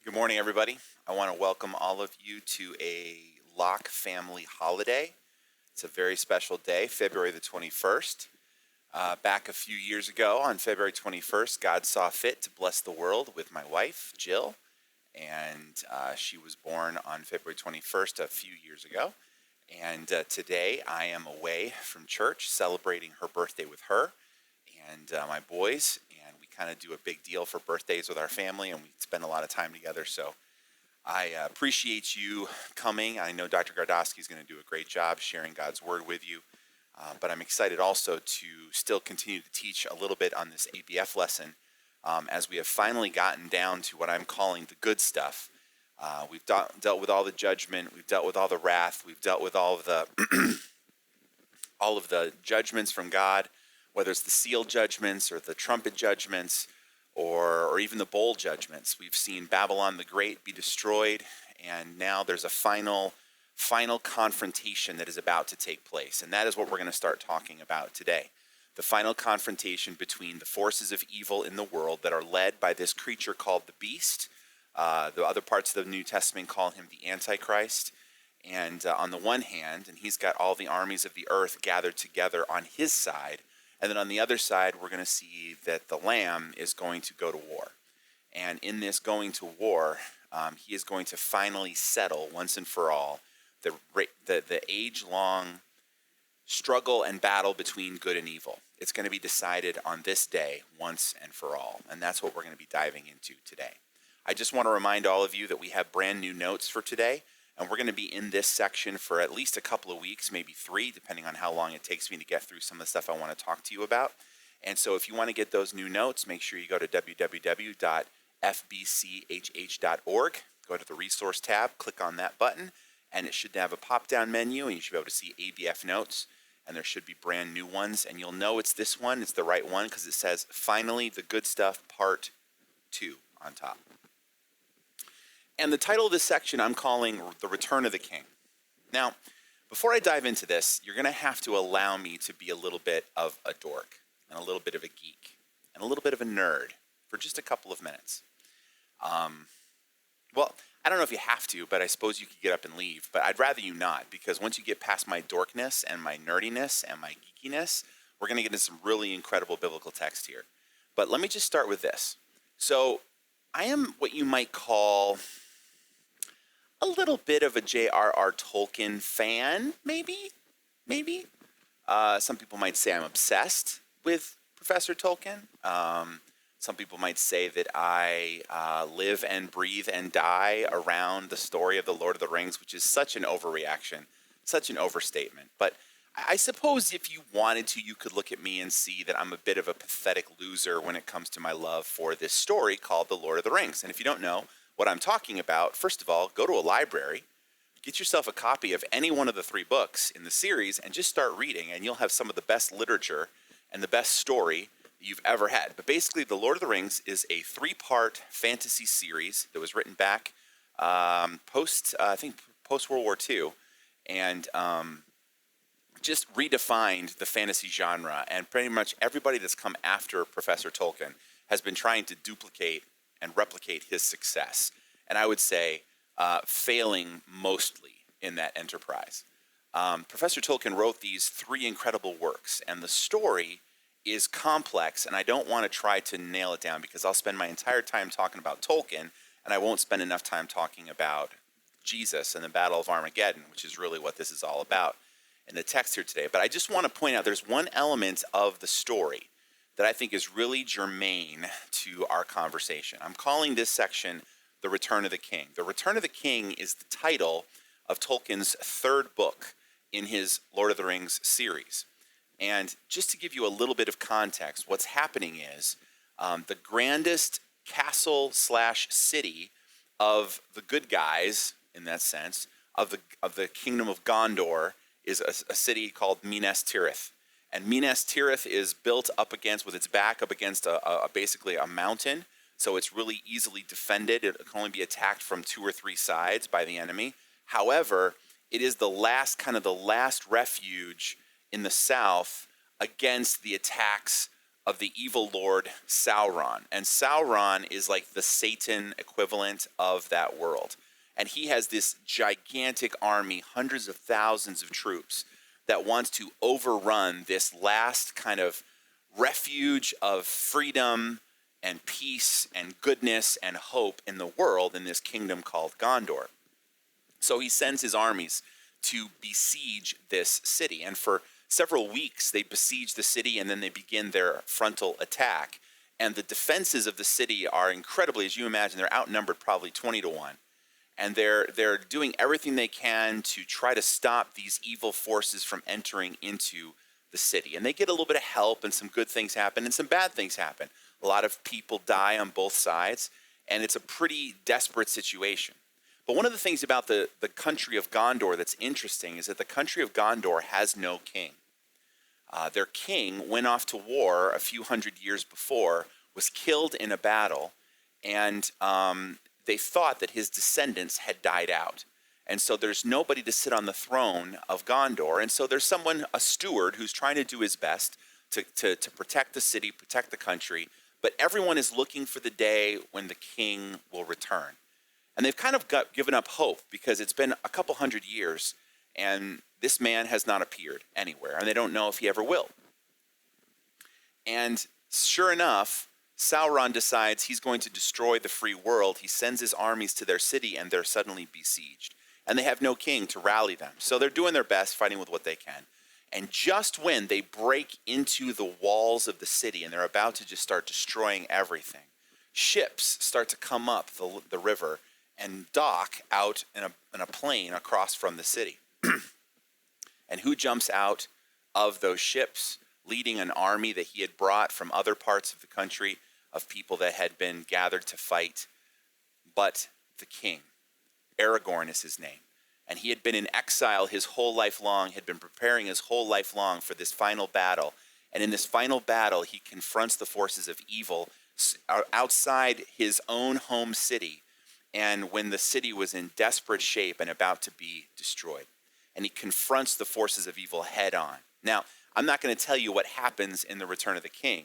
Good morning, everybody. I want to welcome all of you to a Locke family holiday. It's a very special day, February the 21st. Back a few years ago, on February 21st, God saw fit to bless the world with my wife, Jill, and she was born on February 21st a few years ago. And today I am away from church celebrating her birthday with her and my boys, and we kind of do a big deal for birthdays with our family, and we spend a lot of time together. So I appreciate you coming. I know Dr. Gardowski is going to do a great job sharing God's word with you, but I'm excited also to still continue to teach a little bit on this ABF lesson as we have finally gotten down to what I'm calling the good stuff. We've dealt with all the judgment, we've dealt with all the wrath, we've dealt with all of the all of the judgments from God, whether it's the seal judgments or the trumpet judgments or even the bowl judgments. We've seen Babylon the Great be destroyed, and now there's a final confrontation that is about to take place, and that is what we're going to start talking about today. The final confrontation between the forces of evil in the world that are led by this creature called the beast. The other parts of the New Testament call him the Antichrist. And on the one hand, and he's got all the armies of the earth gathered together on his side. And then on the other side, we're going to see that the Lamb is going to go to war. And in this going to war, he is going to finally settle once and for all the age-long struggle and battle between good and evil. It's going to be decided on this day once and for all. And that's what we're going to be diving into today. I just want to remind all of you that we have brand new notes for today, and we're going to be in this section for at least a couple of weeks, maybe 3, depending on how long it takes me to get through some of the stuff I want to talk to you about. And so if you want to get those new notes, make sure you go to www.fbchh.org, go to the resource tab, click on that button, and it should have a pop-down menu, and you should be able to see ABF Notes, and there should be brand new ones, and you'll know it's this one, it's the right one, because it says, Finally, the Good Stuff, Part 2 on top. And the title of this section I'm calling The Return of the King. Now, before I dive into this, you're going to have to allow me to be a little bit of a dork and a little bit of a geek and a little bit of a nerd for just a couple of minutes. Well, I don't know if you have to, but I suppose you could get up and leave. But I'd rather you not, because once you get past my dorkness and my nerdiness and my geekiness, we're going to get into some really incredible biblical text here. But let me just start with this. So I am what you might call a little bit of a J.R.R. Tolkien fan, maybe. Some people might say I'm obsessed with Professor Tolkien. Some people might say that I live and breathe and die around the story of the Lord of the Rings, which is such an overreaction, such an overstatement. But I suppose if you wanted to, you could look at me and see that I'm a bit of a pathetic loser when it comes to my love for this story called The Lord of the Rings. And if you don't know what I'm talking about, first of all, go to a library, get yourself a copy of any one of the 3 books in the series, and just start reading, and you'll have some of the best literature and the best story you've ever had. But basically, The Lord of the Rings is a 3-part fantasy series that was written back post-World War II, and just redefined the fantasy genre. And pretty much everybody that's come after Professor Tolkien has been trying to duplicate and replicate his success. And I would say failing mostly in that enterprise. Professor Tolkien wrote these 3 incredible works, and the story is complex, and I don't want to try to nail it down because I'll spend my entire time talking about Tolkien, and I won't spend enough time talking about Jesus and the Battle of Armageddon, which is really what this is all about in the text here today. But I just want to point out there's one element of the story that I think is really germane to our conversation. I'm calling this section The Return of the King. The Return of the King is the title of Tolkien's 3rd book in his Lord of the Rings series. And just to give you a little bit of context, what's happening is the grandest castle/city of the good guys, in that sense, of the kingdom of Gondor is a city called Minas Tirith. And Minas Tirith is built up against, with its back up against basically a mountain, so it's really easily defended. It can only be attacked from 2 or 3 sides by the enemy. However, it is the last refuge in the south against the attacks of the evil lord Sauron. And Sauron is like the Satan equivalent of that world. And he has this gigantic army, hundreds of thousands of troops, that wants to overrun this last kind of refuge of freedom and peace and goodness and hope in the world, in this kingdom called Gondor. So he sends his armies to besiege this city. And for several weeks, they besiege the city, and then they begin their frontal attack. And the defenses of the city are incredibly, as you imagine, they're outnumbered probably 20 to 1. And they're doing everything they can to try to stop these evil forces from entering into the city. And they get a little bit of help, and some good things happen, and some bad things happen. A lot of people die on both sides, and it's a pretty desperate situation. But one of the things about the country of Gondor that's interesting is that the country of Gondor has no king. Their king went off to war a few hundred years before, was killed in a battle, and they thought that his descendants had died out. And so there's nobody to sit on the throne of Gondor. And so there's someone, a steward, who's trying to do his best to protect the city, protect the country. But everyone is looking for the day when the king will return. And they've kind of given up hope, because it's been a couple hundred years and this man has not appeared anywhere, and they don't know if he ever will. And sure enough, Sauron decides he's going to destroy the free world. He sends his armies to their city, and they're suddenly besieged. And they have no king to rally them. So they're doing their best, fighting with what they can. And just when they break into the walls of the city and they're about to just start destroying everything, ships start to come up the river and dock out in a plain across from the city. And who jumps out of those ships, leading an army that he had brought from other parts of the country, of people that had been gathered to fight? But the king. Aragorn is his name. And he had been in exile his whole life long, had been preparing his whole life long for this final battle. And in this final battle, he confronts the forces of evil outside his own home city, and when the city was in desperate shape and about to be destroyed. And he confronts the forces of evil head on. Now, I'm not going to tell you what happens in The Return of the King.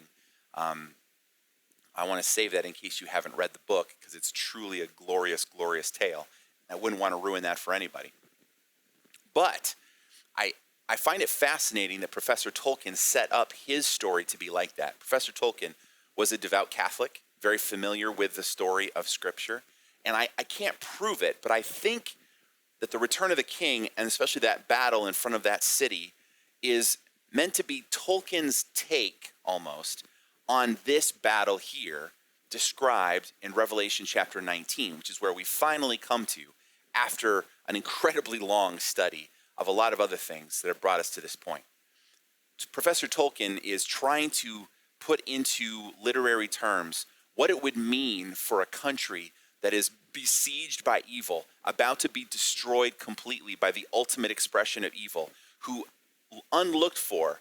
I want to save that in case you haven't read the book, because it's truly a glorious, glorious tale. I wouldn't want to ruin that for anybody. But I find it fascinating that Professor Tolkien set up his story to be like that. Professor Tolkien was a devout Catholic, very familiar with the story of Scripture. And I can't prove it, but I think that The Return of the King, and especially that battle in front of that city, is meant to be Tolkien's take, almost, on this battle here, described in Revelation chapter 19, which is where we finally come to after an incredibly long study of a lot of other things that have brought us to this point. Professor Tolkien is trying to put into literary terms what it would mean for a country that is besieged by evil, about to be destroyed completely by the ultimate expression of evil, who, unlooked for,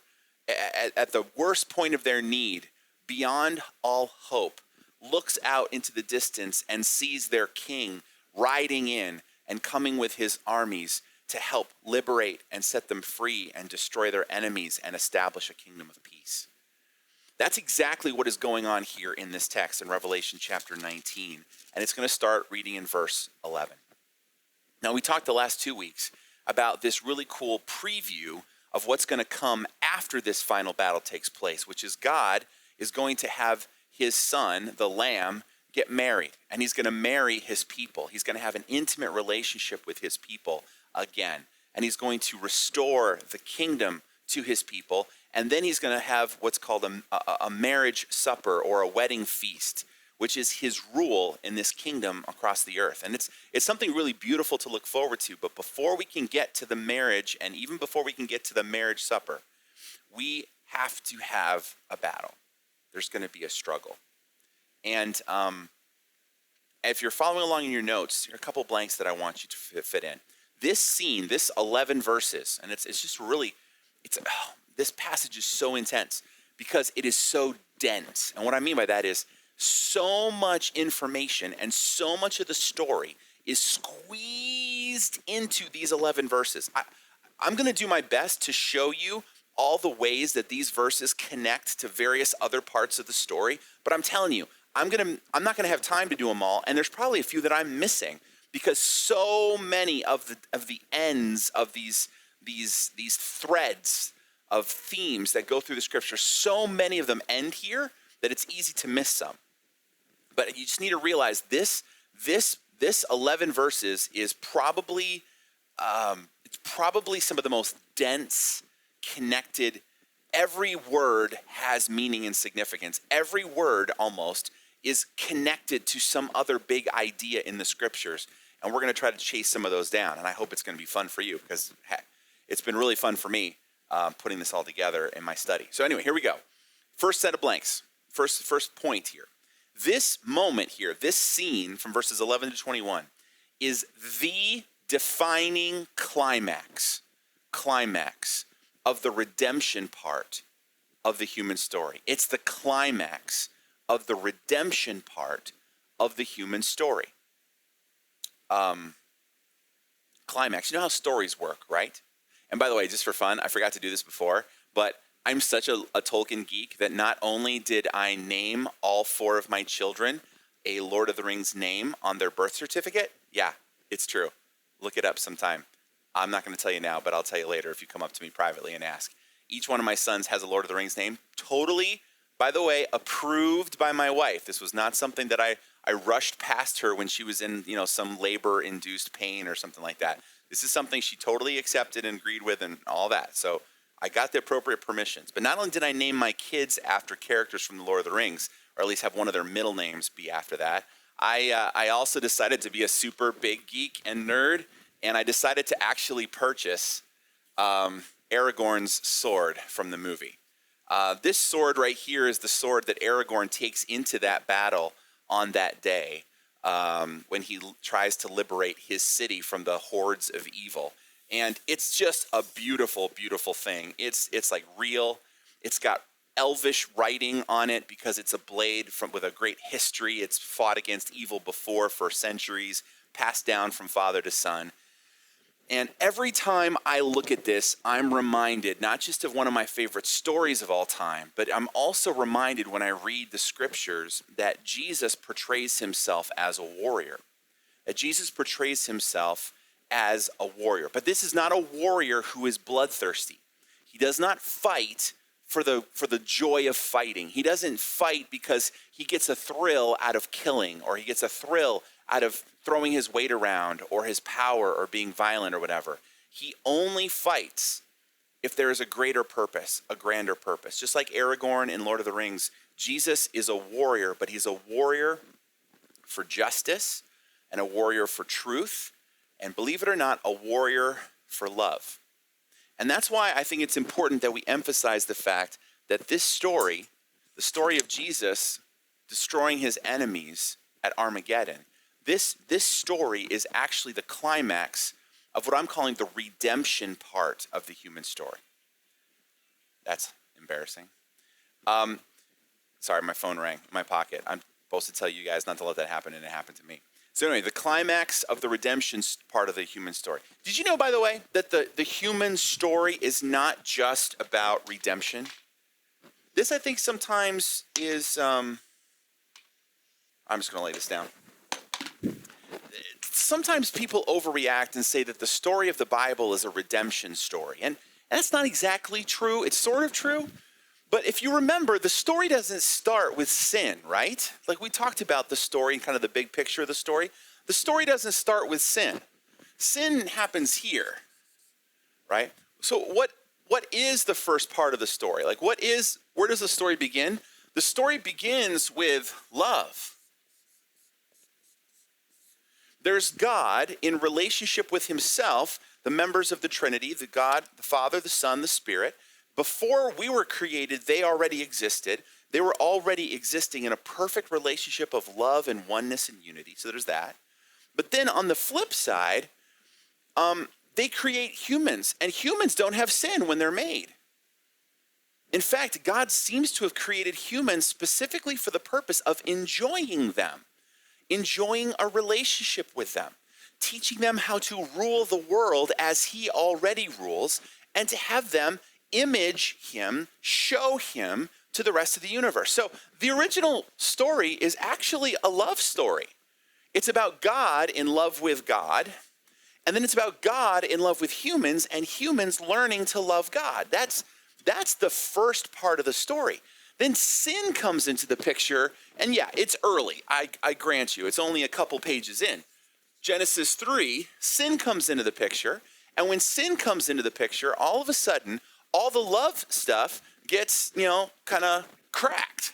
at the worst point of their need, beyond all hope, looks out into the distance and sees their king riding in and coming with his armies to help liberate and set them free and destroy their enemies and establish a kingdom of peace. That's exactly what is going on here in this text in Revelation chapter 19. And it's going to start reading in verse 11. Now, we talked the last 2 weeks about this really cool preview of what's going to come after this final battle takes place, which is God is going to have his son, the Lamb, get married. And he's going to marry his people. He's going to have an intimate relationship with his people again. And he's going to restore the kingdom to his people. And then he's going to have what's called a marriage supper, or a wedding feast, which is his rule in this kingdom across the earth. And it's something really beautiful to look forward to. But before we can get to the marriage, and even before we can get to the marriage supper, we have to have a battle. There's going to be a struggle. And if you're following along in your notes, here are a couple blanks that I want you to fit in. This scene, this 11 verses, and it's just really, this passage is so intense because it is so dense. And what I mean by that is so much information and so much of the story is squeezed into these 11 verses. I'm going to do my best to show you all the ways that these verses connect to various other parts of the story, but I'm telling you, I'm not gonna have time to do them all, and there's probably a few that I'm missing because so many of the ends of these threads of themes that go through the scripture, so many of them end here that it's easy to miss some. But you just need to realize this 11 verses is probably it's probably some of the most dense, connected. Every word has meaning and significance. Every word almost is connected to some other big idea in the scriptures. And we're going to try to chase some of those down. And I hope it's going to be fun for you because it's been really fun for me putting this all together in my study. So anyway, here we go. First set of blanks. First point here. This moment here, this scene from verses 11 to 21 is the defining climax of the redemption part of the human story. It's the climax of the redemption part of the human story. Climax. You know how stories work, right? And by the way, just for fun, I forgot to do this before, but I'm such a Tolkien geek that not only did I name all 4 of my children a Lord of the Rings name on their birth certificate. Yeah, it's true. Look it up sometime. I'm not going to tell you now, but I'll tell you later if you come up to me privately and ask. Each one of my sons has a Lord of the Rings name. Totally, by the way, approved by my wife. This was not something that I rushed past her when she was in, some labor-induced pain or something like that. This is something she totally accepted and agreed with and all that. So I got the appropriate permissions. But not only did I name my kids after characters from the Lord of the Rings, or at least have one of their middle names be after that, I also decided to be a super big geek and nerd, and I decided to actually purchase Aragorn's sword from the movie. This sword right here is the sword that Aragorn takes into that battle on that day when he tries to liberate his city from the hordes of evil. And it's just a beautiful, beautiful thing. It's like real. It's got elvish writing on it because it's a blade with a great history. It's fought against evil before for centuries, passed down from father to son. And every time I look at this, I'm reminded not just of one of my favorite stories of all time, but I'm also reminded when I read the scriptures that Jesus portrays himself as a warrior. That Jesus portrays himself as a warrior. But this is not a warrior who is bloodthirsty. He does not fight for the joy of fighting. He doesn't fight because he gets a thrill out of killing, or he gets a thrill out of throwing his weight around, or his power, or being violent, or whatever. He only fights if there is a greater purpose, a grander purpose. Just like Aragorn in Lord of the Rings, Jesus is a warrior, but he's a warrior for justice, and a warrior for truth, and believe it or not, a warrior for love. And that's why I think it's important that we emphasize the fact that this story, the story of Jesus destroying his enemies at Armageddon, this story is actually the climax of what I'm calling the redemption part of the human story. That's embarrassing. Sorry, my phone rang in my pocket. I'm supposed to tell you guys not to let that happen, and it happened to me. So anyway, the climax of the redemption part of the human story. Did you know, by the way, that the human story is not just about redemption? This, I think, sometimes is... I'm just going to lay this down. Sometimes people overreact and say that the story of the Bible is a redemption story. And that's not exactly true. It's sort of true. But if you remember, the story doesn't start with sin, right? Like we talked about the story and kind of the big picture of the story. The story doesn't start with sin. Sin happens here, right? So what is the first part of the story? Like where does the story begin? The story begins with love. There's God in relationship with himself, the members of the Trinity, the God, the Father, the Son, the Spirit. Before we were created, they already existed. They were already existing in a perfect relationship of love and oneness and unity. So there's that. But then on the flip side, they create humans, and humans don't have sin when they're made. In fact, God seems to have created humans specifically for the purpose of enjoying them, enjoying a relationship with them, teaching them how to rule the world as he already rules, and to have them image him, show him to the rest of the universe. So the original story is actually a love story. It's about God in love with God, and then it's about God in love with humans and humans learning to love God. That's the first part of the story. Then sin comes into the picture, and yeah, it's early. I grant you, it's only a couple pages in. Genesis 3, sin comes into the picture, and when sin comes into the picture, all of a sudden, all the love stuff gets, kind of cracked.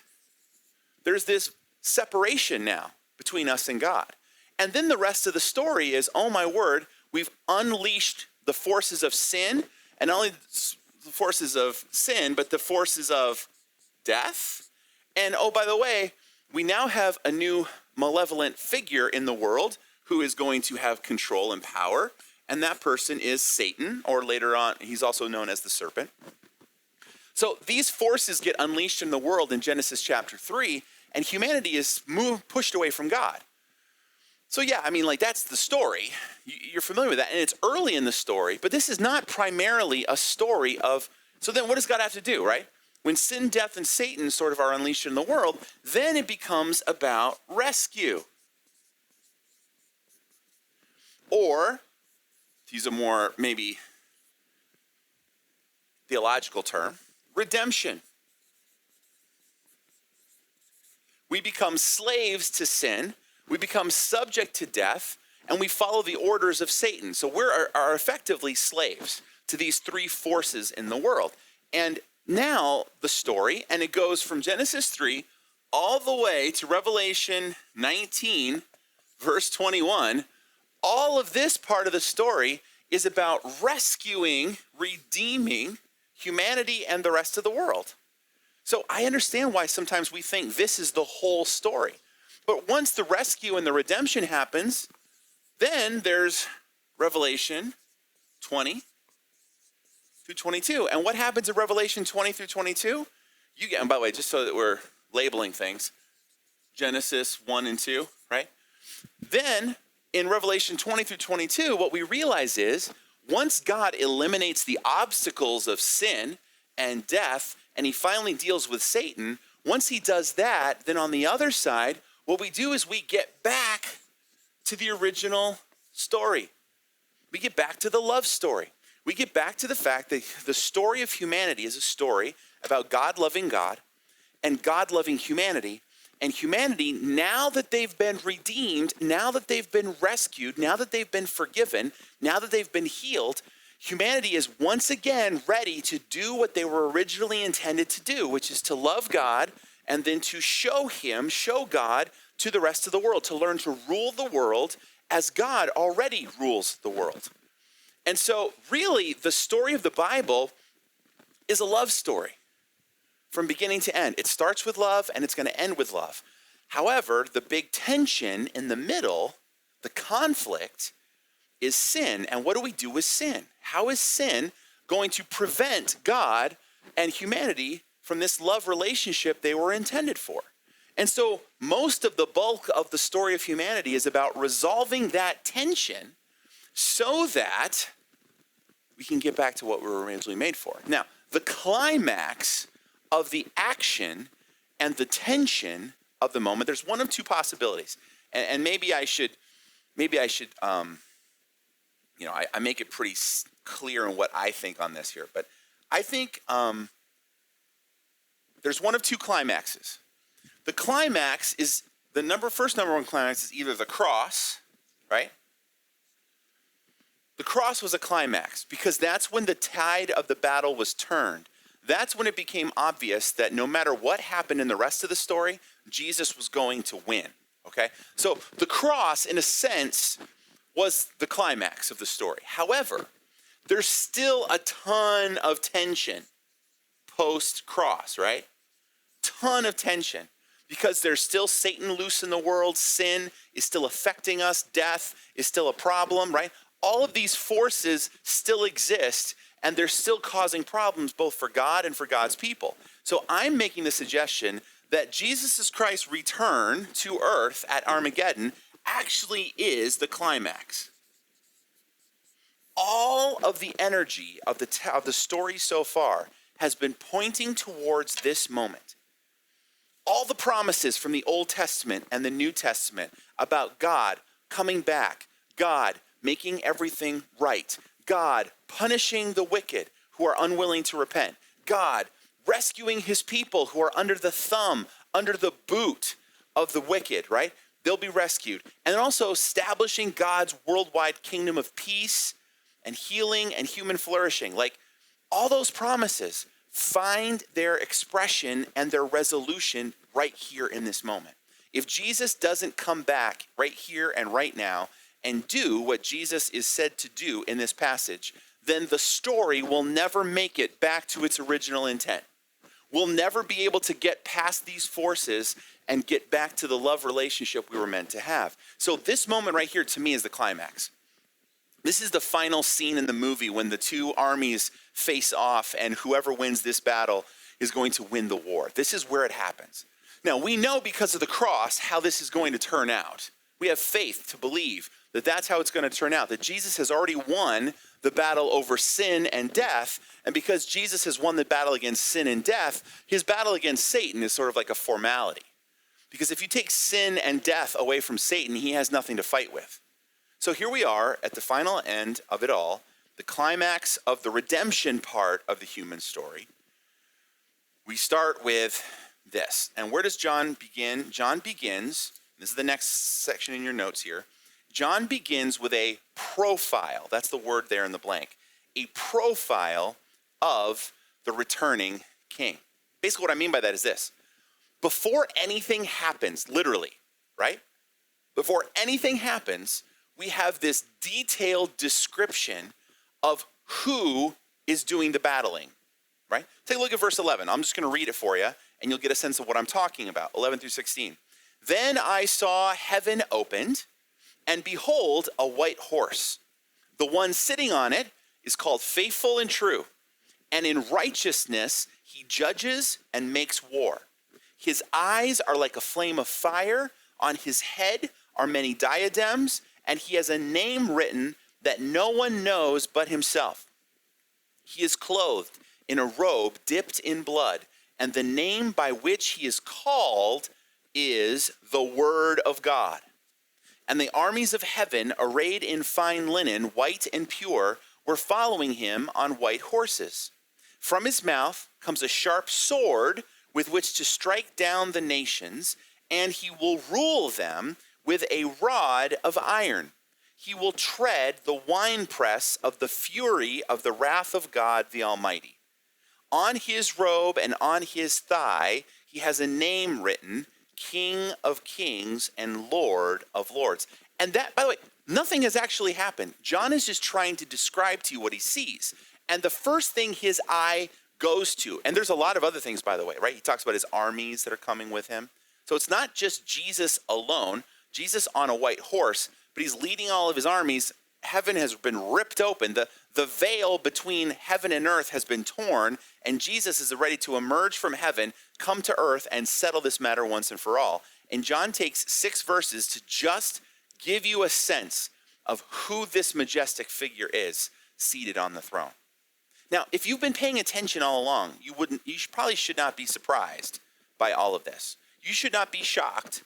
There's this separation now between us and God. And then the rest of the story is, oh my word, we've unleashed the forces of sin, and not only the forces of sin, but the forces of death. And oh, by the way, we now have a new malevolent figure in the world who is going to have control and power, and that person is Satan, or later on, he's also known as the serpent. So these forces get unleashed in the world in Genesis chapter 3, and humanity is pushed away from God. So yeah, that's the story. You're familiar with that, and it's early in the story, but this is not primarily a story of, so then what does God have to do, right? When sin, death, and Satan sort of are unleashed in the world, then it becomes about rescue. Or, to use a more maybe theological term, redemption. We become slaves to sin, we become subject to death, and we follow the orders of Satan. So we are effectively slaves to these three forces in the world. And now the story, and it goes from Genesis 3 all the way to Revelation 19, verse 21, all of this part of the story is about rescuing, redeeming humanity and the rest of the world. So I understand why sometimes we think this is the whole story. But once the rescue and the redemption happens, then there's Revelation 20 through 22. And what happens in Revelation 20 through 22? And by the way, just so that we're labeling things, Genesis 1 and 2, right? Then in Revelation 20 through 22, what we realize is once God eliminates the obstacles of sin and death, and he finally deals with Satan, once he does that, then on the other side, what we do is we get back to the original story. We get back to the love story. We get back to the fact that the story of humanity is a story about God loving God and God loving humanity. And humanity, now that they've been redeemed, now that they've been rescued, now that they've been forgiven, now that they've been healed, humanity is once again ready to do what they were originally intended to do, which is to love God and then to show God to the rest of the world, to learn to rule the world as God already rules the world. And so really the story of the Bible is a love story from beginning to end. It starts with love and it's going to end with love. However, the big tension in the middle, the conflict, is sin. And what do we do with sin? How is sin going to prevent God and humanity from this love relationship they were intended for? And so most of the bulk of the story of humanity is about resolving that tension so that we can get back to what we were originally made for. Now, the climax of the action and the tension of the moment, there's one of two possibilities. And maybe I should, I make it pretty clear in what I think on this here. But I think there's one of two climaxes. The climax is, first number one climax is either the cross, right? The cross was a climax because that's when the tide of the battle was turned. That's when it became obvious that no matter what happened in the rest of the story, Jesus was going to win, okay? So the cross, in a sense, was the climax of the story. However, there's still a ton of tension post-cross, right? Ton of tension because there's still Satan loose in the world. Sin is still affecting us. Death is still a problem, right? All of these forces still exist, and they're still causing problems both for God and for God's people. So I'm making the suggestion that Jesus Christ's return to earth at Armageddon actually is the climax. all of the energy of the story so far has been pointing towards this moment. All the promises from the Old Testament and the New Testament about God coming back, God making everything right, God punishing the wicked who are unwilling to repent, God rescuing his people who are under the thumb, under the boot of the wicked, right? They'll be rescued. And also establishing God's worldwide kingdom of peace and healing and human flourishing. Like, all those promises find their expression and their resolution right here in this moment. If Jesus doesn't come back right here and right now and do what Jesus is said to do in this passage, then the story will never make it back to its original intent. We'll never be able to get past these forces and get back to the love relationship we were meant to have. So this moment right here, to me, is the climax. This is the final scene in the movie when the two armies face off, and whoever wins this battle is going to win the war. This is where it happens. Now, we know because of the cross how this is going to turn out. We have faith to believe that that's how it's going to turn out, that Jesus has already won the battle over sin and death, and because Jesus has won the battle against sin and death, his battle against Satan is sort of like a formality. Because if you take sin and death away from Satan, he has nothing to fight with. So here we are at the final end of it all, the climax of the redemption part of the human story. We start with this. And where does John begin? John begins, this is the next section in your notes here, John begins with a profile. That's the word there in the blank. A profile of the returning king. Basically what I mean by that is this. Before anything happens, literally, right? Before anything happens, we have this detailed description of who is doing the battling, right? Take a look at verse 11. I'm just going to read it for you, and you'll get a sense of what I'm talking about, 11 through 16. Then I saw heaven opened, and behold, a white horse. The one sitting on it is called Faithful and True, and in righteousness he judges and makes war. His eyes are like a flame of fire. On his head are many diadems, and he has a name written that no one knows but himself. He is clothed in a robe dipped in blood, and the name by which he is called is the Word of God. And the armies of heaven, arrayed in fine linen, white and pure, were following him on white horses. From his mouth comes a sharp sword with which to strike down the nations, and he will rule them with a rod of iron. He will tread the winepress of the fury of the wrath of God the Almighty. On his robe and on his thigh he has a name written, King of Kings and Lord of Lords. And that, by the way, nothing has actually happened. John is just trying to describe to you what he sees. And the first thing his eye goes to, and there's a lot of other things, by the way, right? He talks about his armies that are coming with him. So it's not just Jesus alone, Jesus on a white horse, but he's leading all of his armies. Heaven has been ripped open. The veil between heaven and earth has been torn, and Jesus is ready to emerge from heaven, come to earth, and settle this matter once and for all. And John takes 6 verses to just give you a sense of who this majestic figure is seated on the throne. Now, if you've been paying attention all along, you probably should not be surprised by all of this. You should not be shocked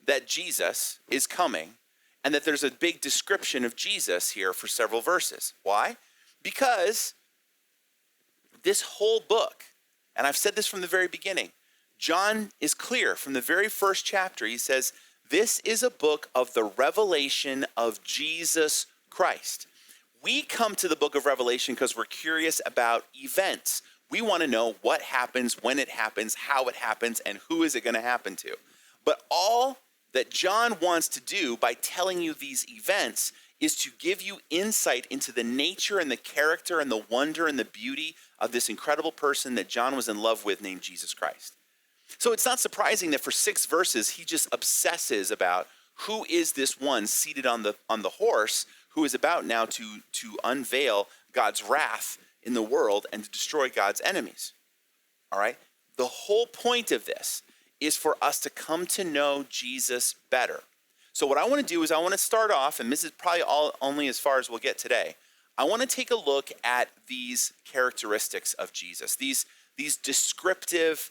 that Jesus is coming and that there's a big description of Jesus here for several verses. Why? Because this whole book, and I've said this from the very beginning, John is clear from the very first chapter. He says, this is a book of the revelation of Jesus Christ. We come to the book of Revelation because we're curious about events. We want to know what happens, when it happens, how it happens, and who is it going to happen to. But all that John wants to do by telling you these events is to give you insight into the nature and the character and the wonder and the beauty of this incredible person that John was in love with named Jesus Christ. So it's not surprising that for 6 verses, he just obsesses about who is this one seated on the horse who is about now to unveil God's wrath in the world and to destroy God's enemies. All right? The whole point of this is for us to come to know Jesus better. So what I want to do is I want to start off, and this is probably only as far as we'll get today. I want to take a look at these characteristics of Jesus, these descriptive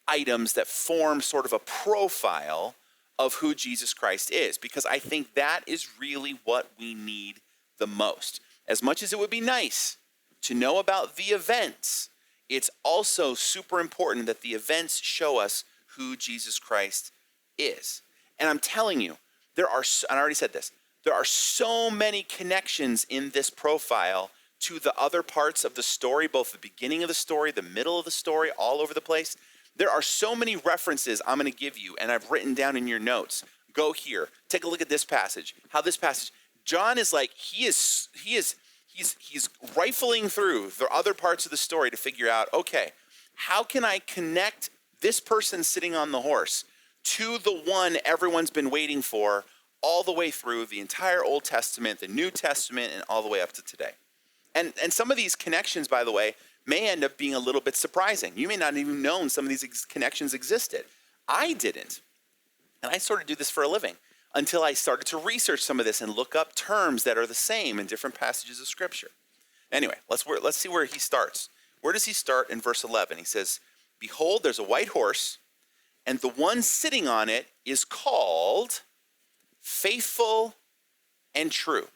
items that form sort of a profile of who Jesus Christ is, because I think that is really what we need the most. As much as it would be nice to know about the events, it's also super important that the events show us who Jesus Christ is. And I'm telling you, and I already said this, there are so many connections in this profile to the other parts of the story, both the beginning of the story, the middle of the story, all over the place. There are so many references I'm going to give you, and I've written down in your notes. Go here, take a look at this passage. How this passage, John is like, he's rifling through the other parts of the story to figure out, okay, how can I connect this person sitting on the horse to the one everyone's been waiting for all the way through the entire Old Testament, the New Testament, and all the way up to today. And some of these connections, by the way, may end up being a little bit surprising. You may not even know some of these connections existed. I didn't. And I sort of do this for a living until I started to research some of this and look up terms that are the same in different passages of Scripture. Anyway, let's see where he starts. Where does he start in verse 11? He says, "Behold, there's a white horse, and the one sitting on it is called Faithful and True."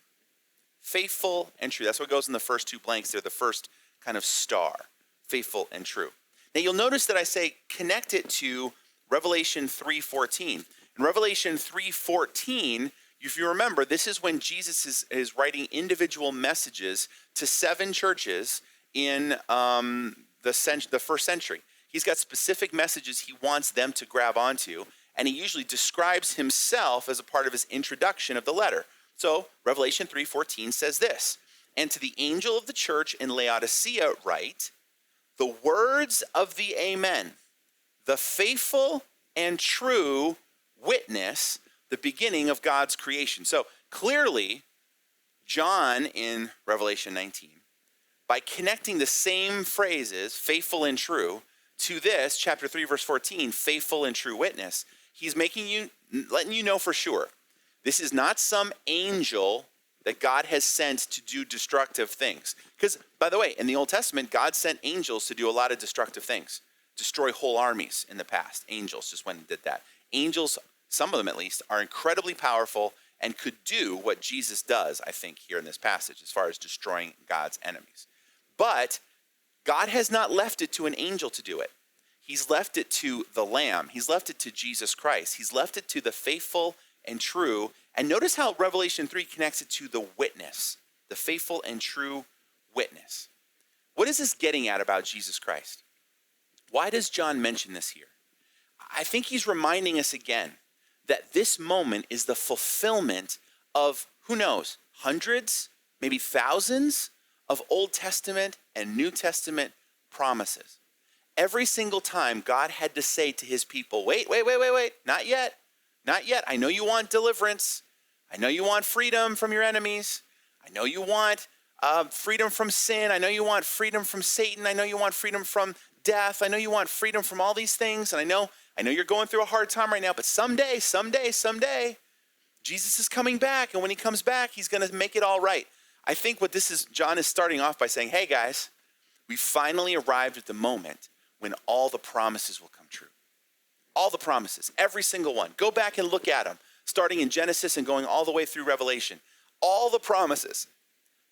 Faithful and true. That's what goes in the first two blanks there, the first kind of star. Faithful and true. Now you'll notice that I say connect it to Revelation 3:14. In Revelation 3:14, if you remember, this is when Jesus is writing individual messages to 7 churches in the first century. He's got specific messages he wants them to grab onto, and he usually describes himself as a part of his introduction of the letter. So Revelation 3:14 says this, "And to the angel of the church in Laodicea write, the words of the Amen, the faithful and true witness, the beginning of God's creation." So clearly, John in Revelation 19, by connecting the same phrases, faithful and true, to this, chapter 3, verse 14, faithful and true witness, he's letting you know for sure, this is not some angel that God has sent to do destructive things. Because, by the way, in the Old Testament, God sent angels to do a lot of destructive things. Destroy whole armies in the past. Angels just went and did that. Angels, some of them at least, are incredibly powerful and could do what Jesus does, I think, here in this passage, as far as destroying God's enemies. But God has not left it to an angel to do it. He's left it to the Lamb. He's left it to Jesus Christ. He's left it to the faithful and true. And notice how Revelation 3 connects it to the witness, the faithful and true witness. What is this getting at about Jesus Christ? Why does John mention this here? I think he's reminding us again that this moment is the fulfillment of, who knows, hundreds, maybe thousands of Old Testament and New Testament promises. Every single time God had to say to his people, wait, not yet. Not yet. I know you want deliverance. I know you want freedom from your enemies. I know you want freedom from sin. I know you want freedom from Satan. I know you want freedom from death. I know you want freedom from all these things. And I know you're going through a hard time right now, but someday, Jesus is coming back. And when he comes back, he's going to make it all right. I think what John is starting off by saying, hey guys, we finally arrived at the moment when all the promises will come true. All the promises, every single one. Go back and look at them, starting in Genesis and going all the way through Revelation. All the promises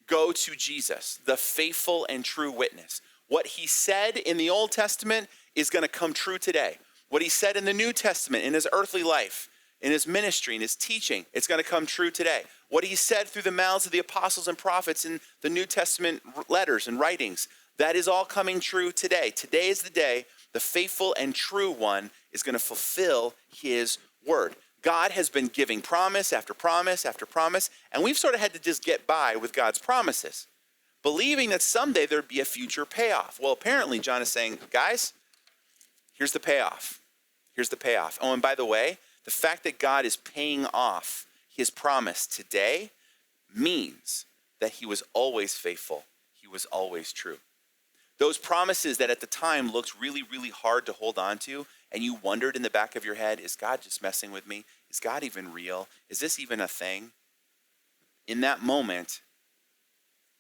go to Jesus, the faithful and true witness. What he said in the Old Testament is going to come true today. What he said in the New Testament, in his earthly life, in his ministry, in his teaching, it's going to come true today. What he said through the mouths of the apostles and prophets in the New Testament letters and writings, that is all coming true today. Today is the day the faithful and true one is going to fulfill his word. God has been giving promise after promise after promise, and we've sort of had to just get by with God's promises, believing that someday there'd be a future payoff. Well, apparently John is saying, guys, here's the payoff. Here's the payoff. Oh, and by the way, the fact that God is paying off his promise today means that he was always faithful. He was always true. Those promises that at the time looked really, really hard to hold on to, and you wondered in the back of your head, is God just messing with me? Is God even real? Is this even a thing? In that moment,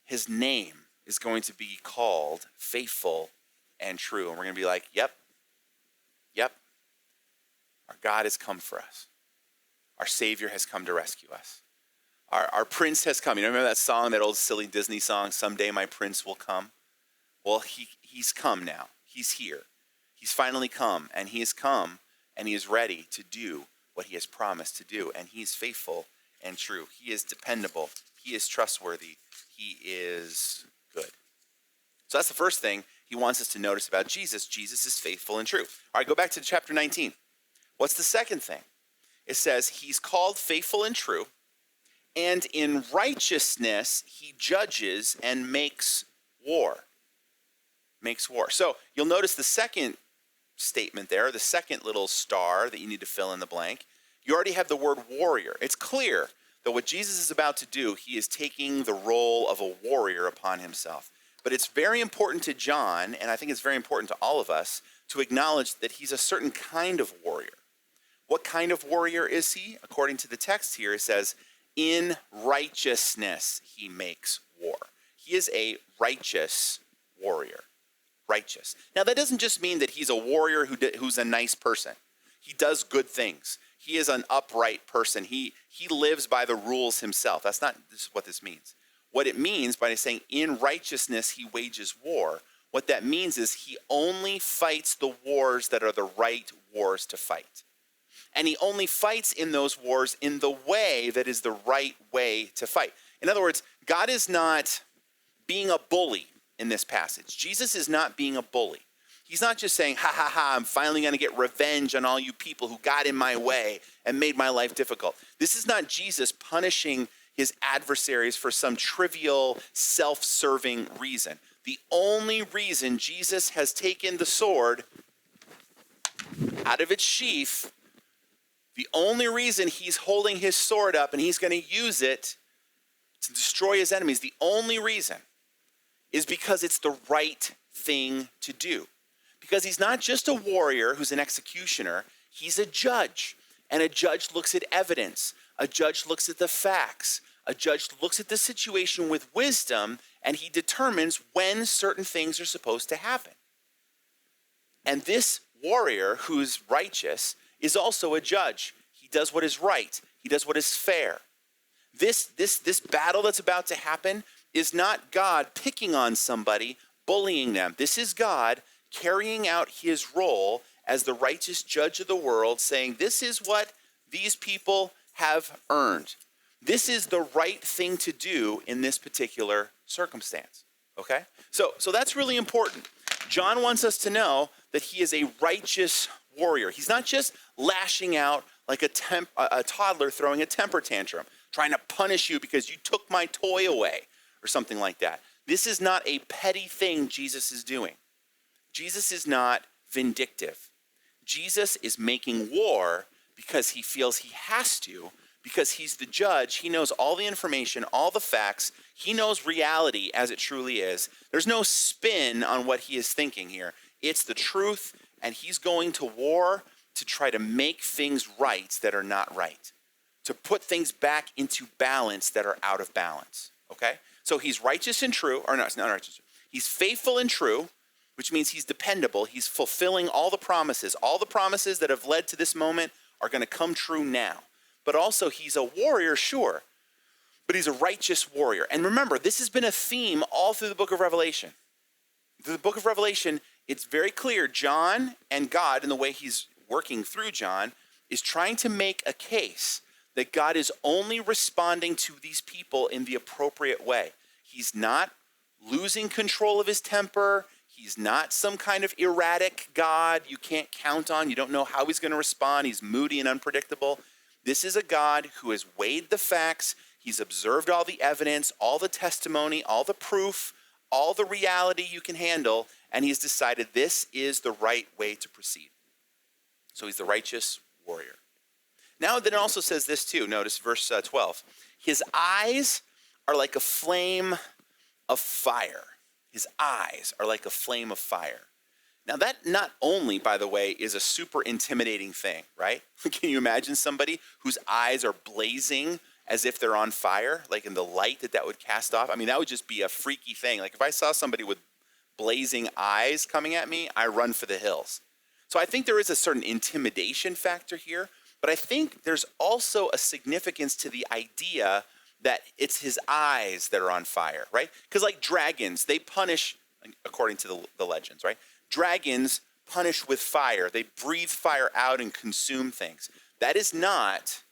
his name is going to be called Faithful and True. And we're going to be like, yep, our God has come for us. Our Savior has come to rescue us. Our Prince has come. You know, remember that song, that old silly Disney song, Someday My Prince Will Come? Well, he's come now. He's here. He's finally come, and he has come, and he is ready to do what he has promised to do. And he is faithful and true. He is dependable. He is trustworthy. He is good. So that's the first thing he wants us to notice about Jesus. Jesus is faithful and true. All right, go back to chapter 19. What's the second thing? It says he's called faithful and true, and in righteousness he judges and makes war. Makes war. So you'll notice the second statement there, the second little star that you need to fill in the blank. You already have the word warrior. It's clear that what Jesus is about to do, he is taking the role of a warrior upon himself. But it's very important to John, and I think it's very important to all of us, to acknowledge that he's a certain kind of warrior. What kind of warrior is he? According to the text here, it says, in righteousness he makes war. He is a righteous warrior. Righteous. Now, that doesn't just mean that he's a warrior who's a nice person. He does good things. He is an upright person. He lives by the rules himself. That's not what this means. What it means by saying in righteousness he wages war, what that means is he only fights the wars that are the right wars to fight. And he only fights in those wars in the way that is the right way to fight. In other words, God is not being a bully in this passage. Jesus is not being a bully. He's not just saying, ha, ha, ha, I'm finally going to get revenge on all you people who got in my way and made my life difficult. This is not Jesus punishing his adversaries for some trivial, self-serving reason. The only reason Jesus has taken the sword out of its sheath, the only reason he's holding his sword up and he's going to use it to destroy his enemies, the only reason is because it's the right thing to do. Because he's not just a warrior who's an executioner, he's a judge. And a judge looks at evidence. A judge looks at the facts. A judge looks at the situation with wisdom, and he determines when certain things are supposed to happen. And this warrior who's righteous is also a judge. He does what is right. He does what is fair. This battle that's about to happen is not God picking on somebody, bullying them. This is God carrying out his role as the righteous judge of the world, saying, this is what these people have earned. This is the right thing to do in this particular circumstance. Okay? So that's really important. John wants us to know that he is a righteous warrior. He's not just lashing out like a toddler throwing a temper tantrum, trying to punish you because you took my toy away or something like that. This is not a petty thing Jesus is doing. Jesus is not vindictive. Jesus is making war because he feels he has to, because he's the judge. He knows all the information, all the facts. He knows reality as it truly is. There's no spin on what he is thinking here. It's the truth, and he's going to war to try to make things right that are not right, to put things back into balance that are out of balance, okay? So he's righteous and true, or no, it's not righteous. He's faithful and true, which means he's dependable. He's fulfilling all the promises. All the promises that have led to this moment are going to come true now. But also he's a warrior, sure, but he's a righteous warrior. And remember, this has been a theme all through the book of Revelation. Through the book of Revelation, it's very clear John and God, in the way he's working through John, is trying to make a case that God is only responding to these people in the appropriate way. He's not losing control of his temper. He's not some kind of erratic God you can't count on. You don't know how he's going to respond. He's moody and unpredictable. This is a God who has weighed the facts. He's observed all the evidence, all the testimony, all the proof, all the reality you can handle, and he's decided this is the right way to proceed. So he's the righteous warrior. Now, then it also says this too. Notice verse 12. His eyes are like a flame of fire. His eyes are like a flame of fire. Now, that not only, by the way, is a super intimidating thing, right? Can you imagine somebody whose eyes are blazing as if they're on fire, like in the light that would cast off. I mean, that would just be a freaky thing. Like if I saw somebody with blazing eyes coming at me, I run for the hills. So I think there is a certain intimidation factor here, but I think there's also a significance to the idea that it's his eyes that are on fire, right? Because like dragons, they punish, according to the legends, right? Dragons punish with fire. They breathe fire out and consume things. That is not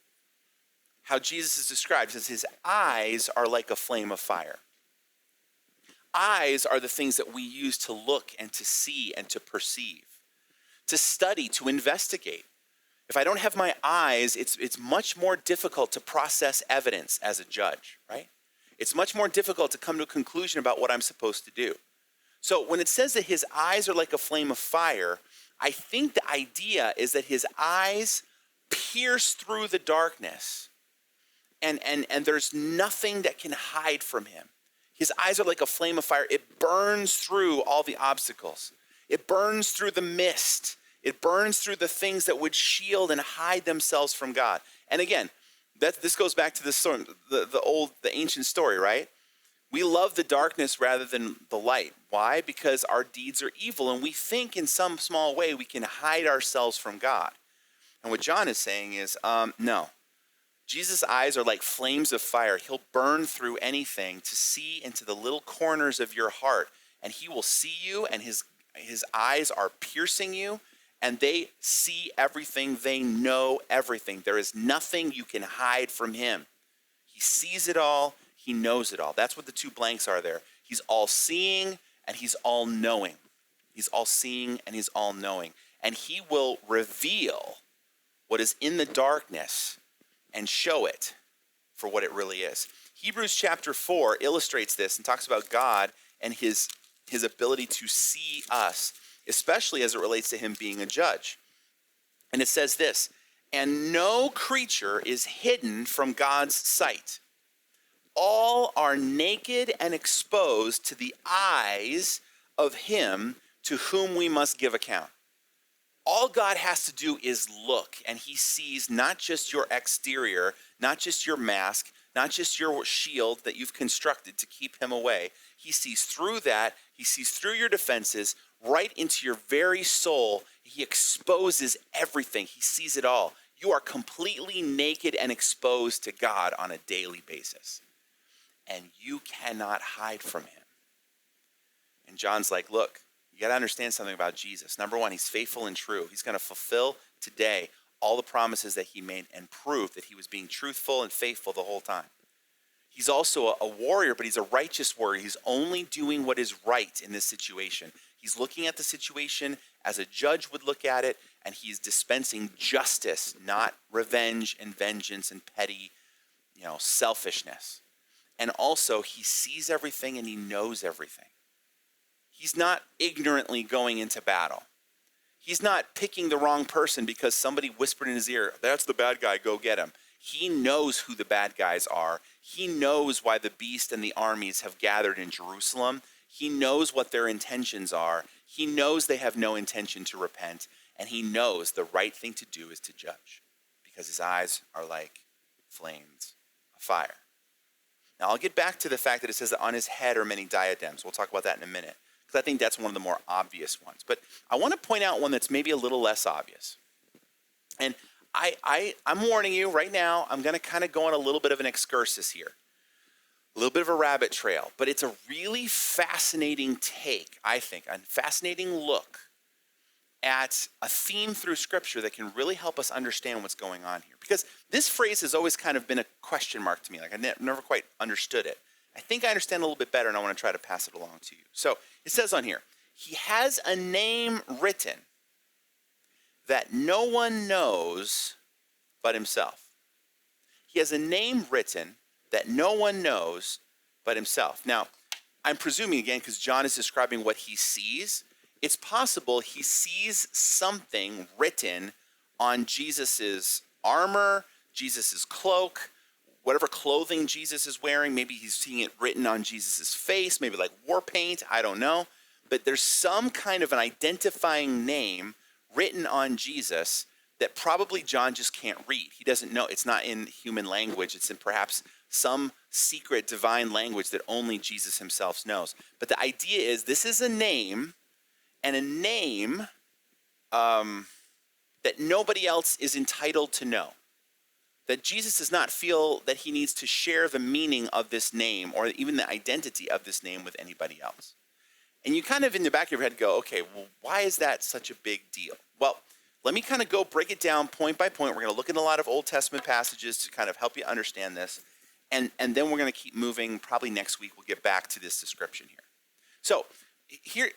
how Jesus is described. It says his eyes are like a flame of fire. Eyes are the things that we use to look and to see and to perceive, to study, to investigate. If I don't have my eyes, it's much more difficult to process evidence as a judge, right? It's much more difficult to come to a conclusion about what I'm supposed to do. So when it says that his eyes are like a flame of fire, I think the idea is that his eyes pierce through the darkness and there's nothing that can hide from him. His eyes are like a flame of fire. It burns through all the obstacles. It burns through the mist. It burns through the things that would shield and hide themselves from God. And again, this goes back to the ancient story, right? We love the darkness rather than the light. Why? Because our deeds are evil, and we think in some small way we can hide ourselves from God. And what John is saying is, no. Jesus' eyes are like flames of fire. He'll burn through anything to see into the little corners of your heart, and he will see you, and his eyes are piercing you, and they see everything. They know everything. There is nothing you can hide from him. He sees it all. He knows it all. That's what the two blanks are there. He's all-seeing and he's all-knowing. He's all-seeing and he's all-knowing. And he will reveal what is in the darkness and show it for what it really is. Hebrews chapter 4 illustrates this and talks about God and his ability to see us, especially as it relates to him being a judge. And it says this, and no creature is hidden from God's sight. All are naked and exposed to the eyes of him to whom we must give account. All God has to do is look, and he sees not just your exterior, not just your mask, not just your shield that you've constructed to keep him away. He sees through that. He sees through your defenses, right into your very soul. He exposes everything. He sees it all. You are completely naked and exposed to God on a daily basis. And you cannot hide from him. And John's like, look, you got to understand something about Jesus. Number one, he's faithful and true. He's going to fulfill today all the promises that he made and prove that he was being truthful and faithful the whole time. He's also a warrior, but he's a righteous warrior. He's only doing what is right in this situation. He's looking at the situation as a judge would look at it, and he's dispensing justice, not revenge and vengeance and petty, selfishness. And also, he sees everything and he knows everything. He's not ignorantly going into battle. He's not picking the wrong person because somebody whispered in his ear, that's the bad guy, go get him. He knows who the bad guys are. He knows why the beast and the armies have gathered in Jerusalem. He knows what their intentions are. He knows they have no intention to repent. And he knows the right thing to do is to judge because his eyes are like flames of fire. Now, I'll get back to the fact that it says that on his head are many diadems. We'll talk about that in a minute, because I think that's one of the more obvious ones. But I want to point out one that's maybe a little less obvious. And I'm warning you right now, I'm going to kind of go on a little bit of an excursus here, a little bit of a rabbit trail. But it's a really fascinating take, I think, a fascinating look at a theme through Scripture that can really help us understand what's going on here. Because this phrase has always kind of been a question mark to me. Like I never quite understood it. I think I understand a little bit better, and I want to try to pass it along to you. So it says on here, he has a name written that no one knows but himself. He has a name written that no one knows but himself. Now, I'm presuming again, because John is describing what he sees, it's possible he sees something written on Jesus's armor, Jesus's cloak, whatever clothing Jesus is wearing. Maybe he's seeing it written on Jesus's face, maybe like war paint, I don't know. But there's some kind of an identifying name written on Jesus that probably John just can't read. He doesn't know. It's not in human language. It's in perhaps some secret divine language that only Jesus himself knows. But the idea is this is a name, and a name that nobody else is entitled to know. That Jesus does not feel that he needs to share the meaning of this name or even the identity of this name with anybody else. And you kind of in the back of your head go, okay, well, why is that such a big deal? Well, let me kind of go break it down point by point. We're going to look at a lot of Old Testament passages to kind of help you understand this. And then we're going to keep moving. Probably next week we'll get back to this description here. So here,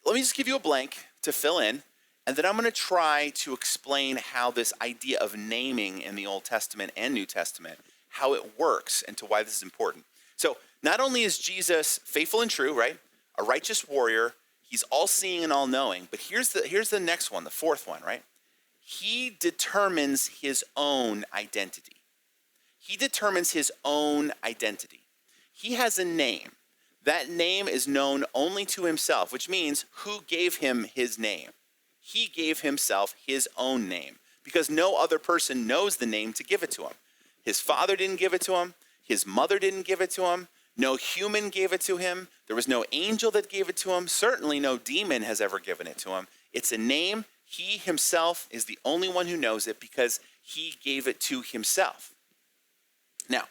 let me just give you a blank to fill in. And then I'm going to try to explain how this idea of naming in the Old Testament and New Testament, how it works and to why this is important. So not only is Jesus faithful and true, right? A righteous warrior. He's all-seeing and all-knowing. But here's the next one, the fourth one, right? He determines his own identity. He determines his own identity. He has a name. That name is known only to himself, which means who gave him his name? He gave himself his own name because no other person knows the name to give it to him. His father didn't give it to him. His mother didn't give it to him. No human gave it to him. There was no angel that gave it to him. Certainly no demon has ever given it to him. It's a name. He himself is the only one who knows it because he gave it to himself. Now,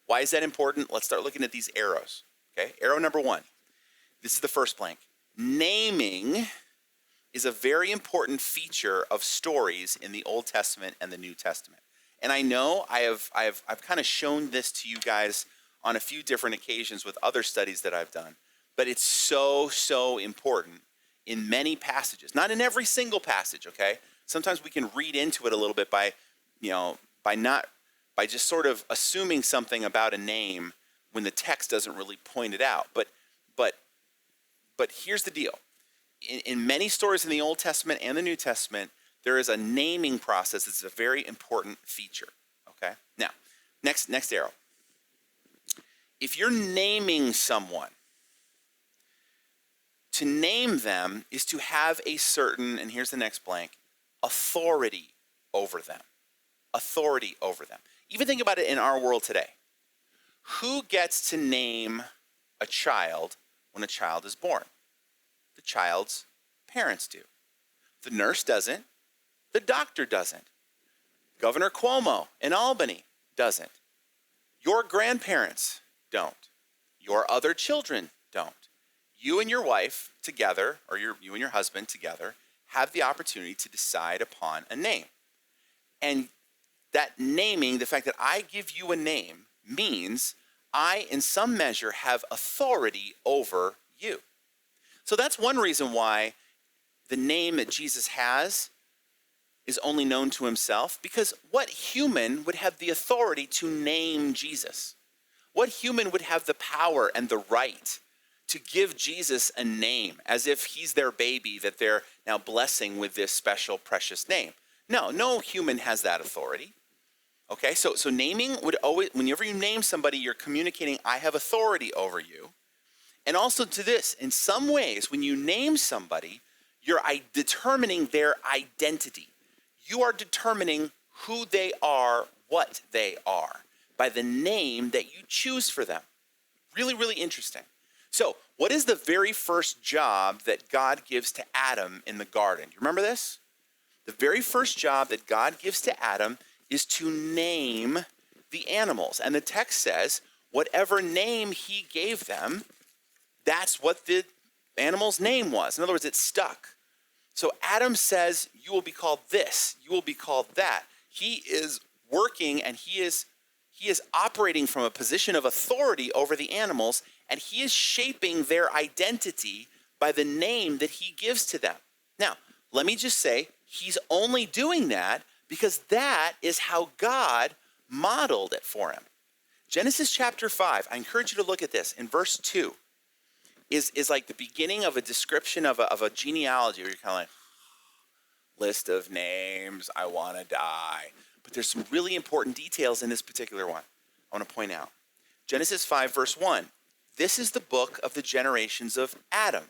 why is that important? Let's start looking at these arrows. Okay, arrow number one. This is the first blank. Naming is a very important feature of stories in the Old Testament and the New Testament. And I know I've kind of shown this to you guys on a few different occasions with other studies that I've done, but it's so important in many passages. Not in every single passage, okay? Sometimes we can read into it a little bit by just sort of assuming something about a name when the text doesn't really point it out. But here's the deal. In many stories in the Old Testament and the New Testament, there is a naming process that's a very important feature, okay? Now, next arrow. If you're naming someone, to name them is to have a certain, and here's the next blank, authority over them. Authority over them. Even think about it in our world today. Who gets to name a child when a child is born? The child's parents do. The nurse doesn't. The doctor doesn't. Governor Cuomo in Albany doesn't. Your grandparents don't. Your other children don't. You and your wife together, or you and your husband together, have the opportunity to decide upon a name. And that naming, the fact that I give you a name, means I, in some measure, have authority over you. So that's one reason why the name that Jesus has is only known to himself, because what human would have the authority to name Jesus? What human would have the power and the right to give Jesus a name as if he's their baby that they're now blessing with this special, precious name? No human has that authority. Okay, so naming would always, whenever you name somebody, you're communicating, I have authority over you. And also to this, in some ways, when you name somebody, you're determining their identity. You are determining who they are, what they are, by the name that you choose for them. Really, really interesting. So, what is the very first job that God gives to Adam in the garden? You remember this? The very first job that God gives to Adam is to name the animals. And the text says, whatever name he gave them, that's what the animal's name was. In other words, it stuck. So Adam says, you will be called this, you will be called that. He is working and he is operating from a position of authority over the animals, and he is shaping their identity by the name that he gives to them. Now, let me just say, he's only doing that because that is how God modeled it for him. Genesis chapter 5, I encourage you to look at this. In verse 2 is like the beginning of a description of a genealogy where you're kind of like, list of names, I want to die. But there's some really important details in this particular one I want to point out. Genesis 5, verse 1. This is the book of the generations of Adam.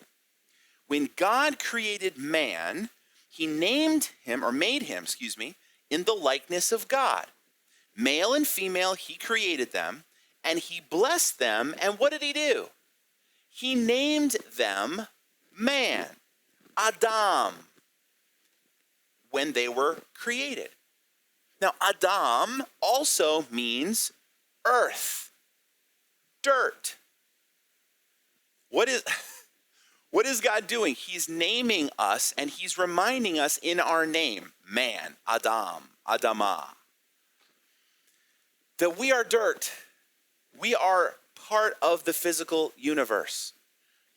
When God created man, he made him, in the likeness of God. Male and female, he created them, and he blessed them. And what did he do? He named them man, Adam, when they were created. Now, Adam also means earth, dirt. What is God doing? He's naming us, and he's reminding us in our name, man, Adam, Adamah, that we are dirt. We are part of the physical universe.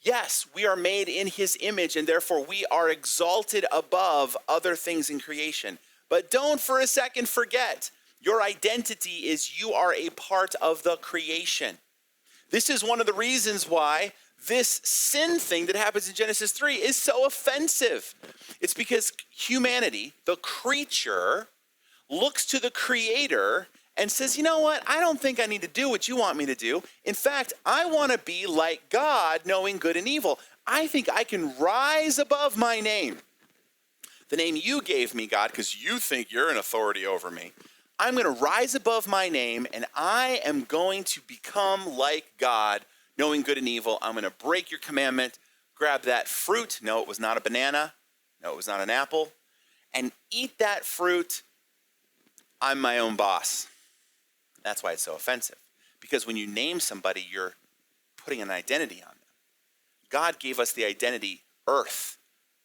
Yes, we are made in his image, and therefore we are exalted above other things in creation. But don't for a second forget, your identity is you are a part of the creation. This is one of the reasons why this sin thing that happens in Genesis 3 is so offensive. It's because humanity, the creature, looks to the creator and says, you know what? I don't think I need to do what you want me to do. In fact, I want to be like God, knowing good and evil. I think I can rise above my name. The name you gave me, God, because you think you're an authority over me. I'm going to rise above my name, and I am going to become like God, knowing good and evil. I'm going to break your commandment, grab that fruit. No, it was not a banana. No, it was not an apple. And eat that fruit. I'm my own boss. That's why it's so offensive. Because when you name somebody, you're putting an identity on them. God gave us the identity earth,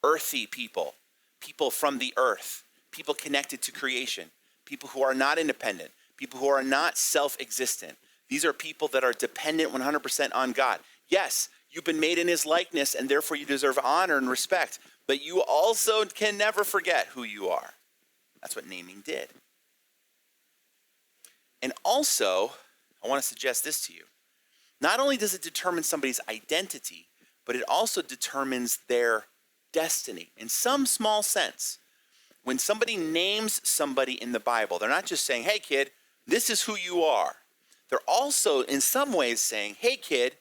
earthy people, people from the earth, people connected to creation, people who are not independent, people who are not self-existent. These are people that are dependent 100% on God. Yes, you've been made in his likeness, and therefore you deserve honor and respect, but you also can never forget who you are. That's what naming did. And also, I want to suggest this to you. Not only does it determine somebody's identity, but it also determines their destiny in some small sense. When somebody names somebody in the Bible, they're not just saying, hey kid, this is who you are. They're also in some ways saying, hey kid,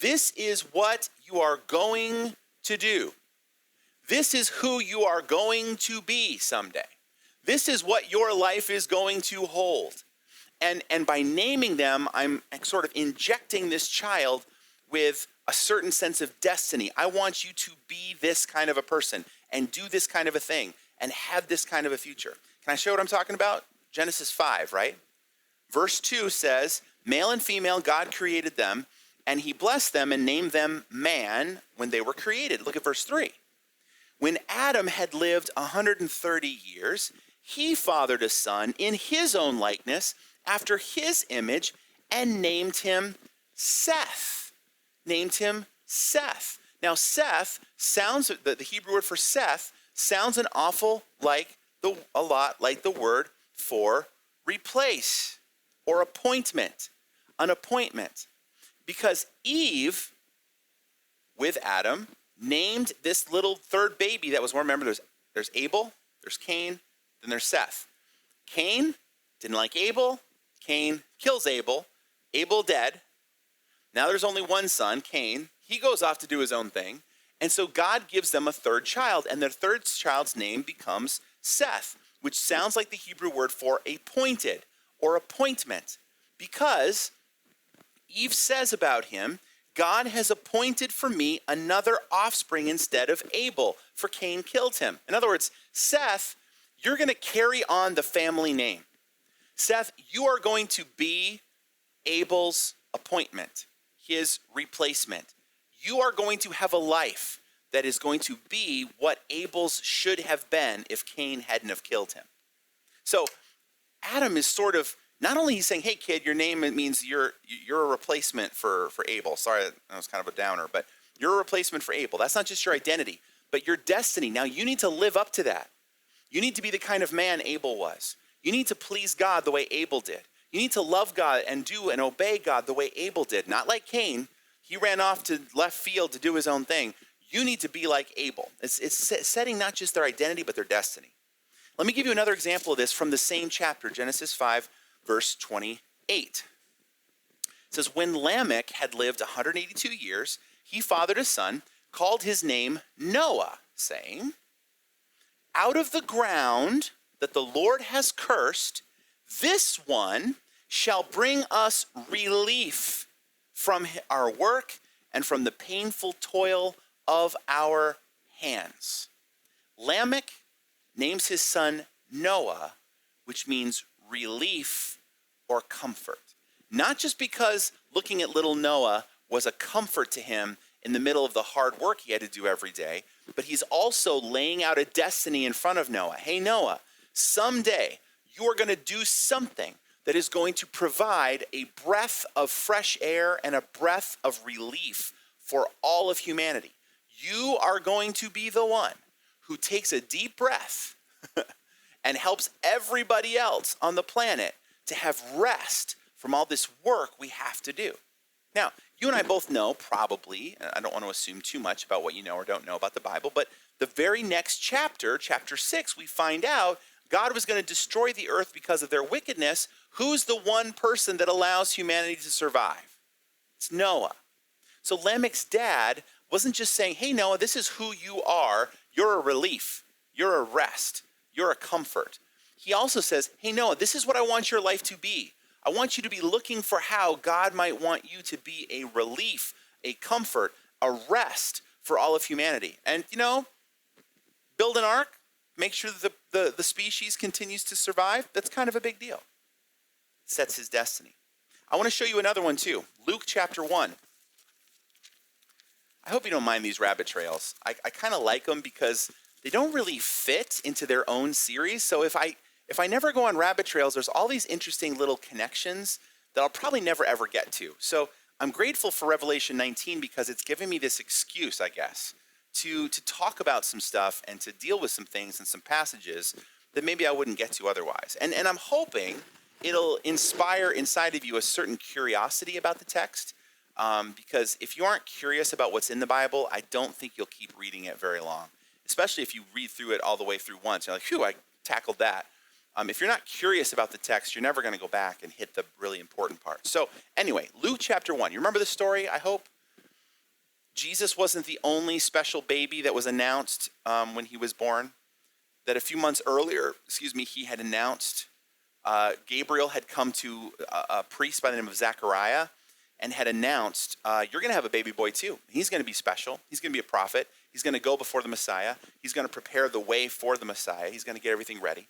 this is what you are going to do. This is who you are going to be someday. This is what your life is going to hold. And by naming them, I'm sort of injecting this child with a certain sense of destiny. I want you to be this kind of a person and do this kind of a thing and have this kind of a future. Can I show what I'm talking about? Genesis 5, right? Verse 2 says, male and female, God created them, and he blessed them and named them man when they were created. Look at verse 3. When Adam had lived 130 years, he fathered a son in his own likeness, after his image, and named him Seth. Named him Seth. Now, Seth sounds, the Hebrew word for Seth sounds a lot like the word for replace or appointment, an appointment. Because Eve, with Adam, named this little third baby that was born. Remember, there's Abel, there's Cain, then there's Seth. Cain didn't like Abel. Cain kills Abel. Abel dead. Now there's only one son, Cain. He goes off to do his own thing. And so God gives them a third child, and their third child's name becomes Seth, which sounds like the Hebrew word for appointed or appointment. Because Eve says about him, God has appointed for me another offspring instead of Abel, for Cain killed him. In other words, Seth, you're going to carry on the family name. Seth, you are going to be Abel's appointment, his replacement. You are going to have a life that is going to be what Abel's should have been if Cain hadn't have killed him. So Adam is sort of, not only he's saying, hey kid, your name means you're a replacement for Abel. Sorry, that was kind of a downer, but you're a replacement for Abel. That's not just your identity, but your destiny. Now you need to live up to that. You need to be the kind of man Abel was. You need to please God the way Abel did. You need to love God and do and obey God the way Abel did. Not like Cain. He ran off to left field to do his own thing. You need to be like Abel. It's setting not just their identity, but their destiny. Let me give you another example of this from the same chapter, Genesis 5, verse 28. It says, when Lamech had lived 182 years, he fathered a son, called his name Noah, saying, out of the ground that the Lord has cursed, this one shall bring us relief from our work and from the painful toil of our hands. Lamech names his son Noah, which means relief or comfort. Not just because looking at little Noah was a comfort to him in the middle of the hard work he had to do every day, but he's also laying out a destiny in front of Noah. Hey, Noah, someday you are going to do something that is going to provide a breath of fresh air and a breath of relief for all of humanity. You are going to be the one who takes a deep breath and helps everybody else on the planet to have rest from all this work we have to do. Now, you and I both know probably, and I don't want to assume too much about what you know or don't know about the Bible, but the very next chapter, chapter 6, we find out God was going to destroy the earth because of their wickedness. Who's the one person that allows humanity to survive? It's Noah. So Lamech's dad wasn't just saying, hey, Noah, this is who you are. You're a relief. You're a rest. You're a comfort. He also says, hey, Noah, this is what I want your life to be. I want you to be looking for how God might want you to be a relief, a comfort, a rest for all of humanity. And, build an ark, make sure that the species continues to survive. That's kind of a big deal. It sets his destiny. I want to show you another one too. Luke chapter 1. I hope you don't mind these rabbit trails. I kind of like them because they don't really fit into their own series. So if I never go on rabbit trails, there's all these interesting little connections that I'll probably never ever get to. So I'm grateful for Revelation 19 because it's given me this excuse, I guess, to talk about some stuff and to deal with some things and some passages that maybe I wouldn't get to otherwise. And I'm hoping it'll inspire inside of you a certain curiosity about the text. Because if you aren't curious about what's in the Bible, I don't think you'll keep reading it very long. Especially if you read through it all the way through once. You're like, phew, I tackled that. If you're not curious about the text, you're never going to go back and hit the really important part. So anyway, Luke chapter 1. You remember the story, I hope? Jesus wasn't the only special baby that was announced when he was born. That a few months earlier, he had announced, Gabriel had come to a priest by the name of Zechariah and had announced, you're going to have a baby boy too. He's going to be special. He's going to be a prophet. He's going to go before the Messiah. He's going to prepare the way for the Messiah. He's going to get everything ready.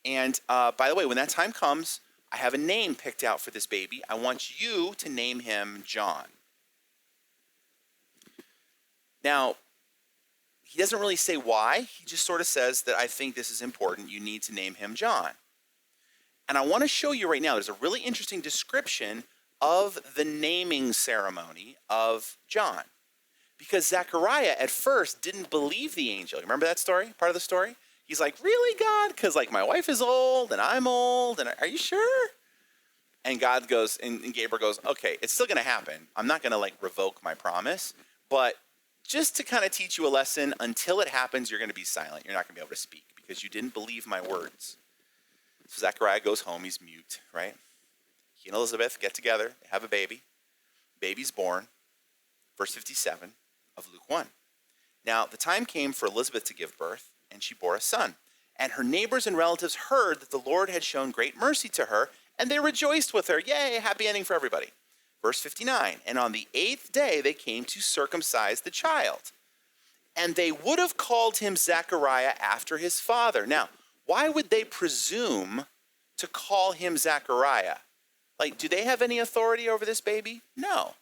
And by the way, when that time comes, I have a name picked out for this baby. I want you to name him John. Now, he doesn't really say why. He just sort of says that I think this is important. You need to name him John. And I want to show you right now, there's a really interesting description of the naming ceremony of John. Because Zechariah at first didn't believe the angel. You remember that story, part of the story? He's like, really, God? Because my wife is old and I'm old. And are you sure? And God goes, and Gabriel goes, okay, it's still going to happen. I'm not going to revoke my promise. But just to kind of teach you a lesson, until it happens, you're going to be silent. You're not going to be able to speak because you didn't believe my words. So Zechariah goes home. He's mute, right? He and Elizabeth get together. They have a baby. Baby's born. Verse 57 of Luke 1. Now, the time came for Elizabeth to give birth, and she bore a son. And her neighbors and relatives heard that the Lord had shown great mercy to her, and they rejoiced with her. Yay, happy ending for everybody. Verse 59, and on the 8th day they came to circumcise the child. And they would have called him Zechariah after his father. Now, why would they presume to call him Zechariah? Do they have any authority over this baby? No.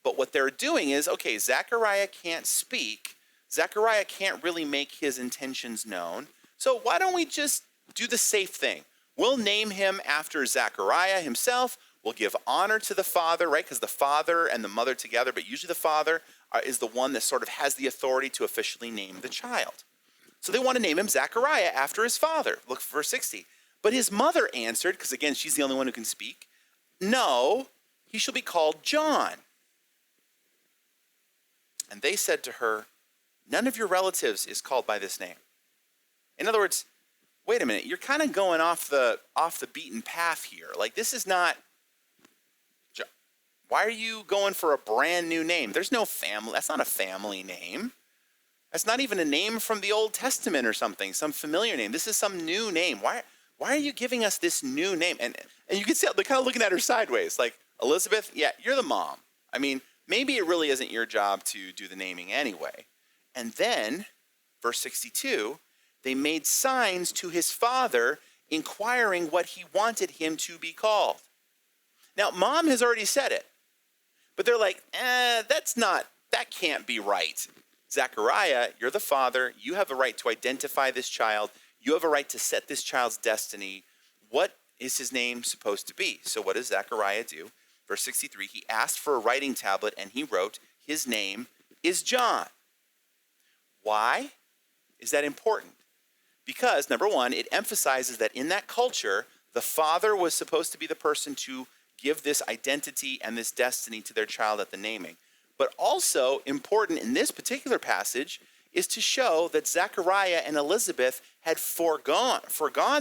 But what they're doing is, okay, Zechariah can't speak. Zechariah can't really make his intentions known. So why don't we just do the safe thing? We'll name him after Zechariah himself. We'll give honor to the father, right? Because the father and the mother together, but usually the father is the one that sort of has the authority to officially name the child. So they want to name him Zechariah after his father. Look for verse 60. But his mother answered, because again, she's the only one who can speak, no, he shall be called John. And they said to her, none of your relatives is called by this name. In other words, wait a minute, you're kind of going off the beaten path here. This is not, why are you going for a brand new name? There's no family, that's not a family name. That's not even a name from the Old Testament or something, some familiar name. This is some new name. Why are you giving us this new name? And you can see they're kind of looking at her sideways, like, Elizabeth, yeah, you're the mom. I mean, maybe it really isn't your job to do the naming anyway. And then, verse 62, they made signs to his father, inquiring what he wanted him to be called. Now, mom has already said it, but they're like, that can't be right. Zechariah, you're the father. You have a right to identify this child. You have a right to set this child's destiny. What is his name supposed to be? So what does Zechariah do? Verse 63, he asked for a writing tablet and he wrote, his name is John. Why is that important? Because, number one, it emphasizes that in that culture, the father was supposed to be the person to give this identity and this destiny to their child at the naming. But also important in this particular passage is to show that Zechariah and Elizabeth had foregone